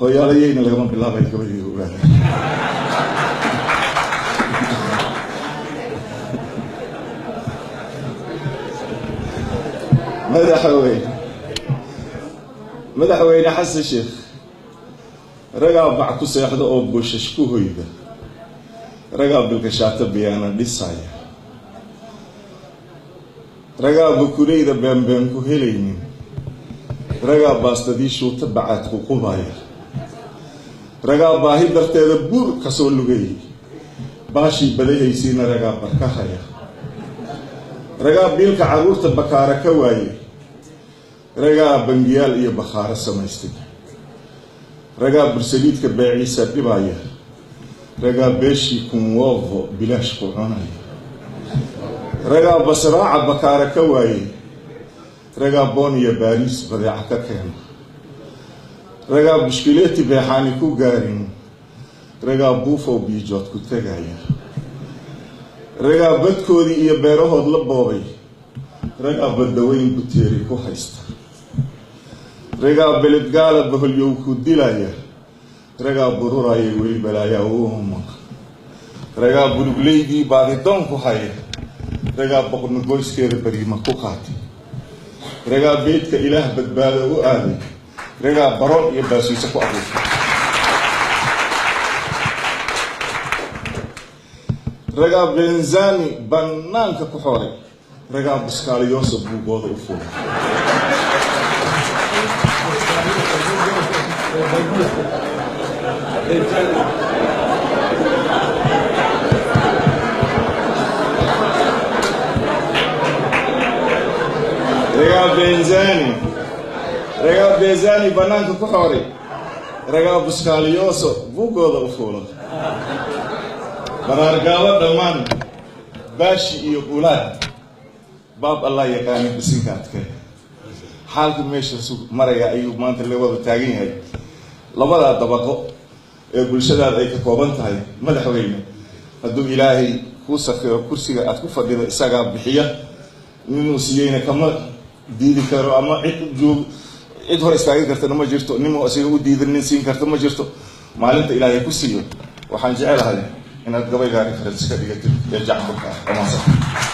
hooyaalayeyna lagama bilaabay gabadhii ogaada madaxweyne xasan sheekh ragaa bac ku seexda oo buushash ku hoyda ragaa bilkashaata biyaana dhisaya ragaa bukureyda beenbeen ku helaynin ragaa baastadii shuuta bacaad ku qubaya ragaa baahi darteeda buur kasoo lugayay baashii badahaysiina ragaa barkahaya ragaa biilka carruurta bakaara ka waayay ragaa bangiyaal iyo bakhaaro samaystay ragaa bursaliidka beeciisa dhibaya ragaa beeshii kunwovo bilaash ku cunaya ragaa basraaca bakaara ka waayay ragaa boon iyo baariis badeeca ka keena ragaa bushkileeti beexaani ku gaarin ragaa buufow biijood ku tegaya ragaa badkoodii iyo beerahood la boobay ragaa baddaweyn buteeri ku haysta ragaa beledgaala baholyow ku dilaya ragaa bururaya weli balaayaa uuma ragaa bulugleydii baadidoon ku haya ragaa boqornagoyskeeda bariima ku qaatay ragaa beydka ilaah badbaado u aaday ragaa baroon iyo baasiiso ku abuurtay ragaa benzani bannaanka ku xoray ragaa buskaaliyoosa buugooda u fulay ragaa benzani bannaanka ku xoray ragaa buskaaliyoosa buugooda u fulay baraargaabo dhammaan baashi iyo ulaad baab allah yaqaani bisinka adkee xaalka meesha maraya ayuu maanta la wada taagan yahay labadaa dabaqo ee bulshadaada ay ka kooban tahay madaxweyne hadduu ilaahay kuu safiro kursiga aad ku fadhida isagaa bixiya ninuu siiyeyna kama diidi karo ama cid hor istaagi kartana ma jirto ninuu asiga u diidan nin siin karta ma jirto maalinta ilaahay ku siiyo waxaan jecelahay inaad gabaygaa reference ka dhigatid ee jacburka ah.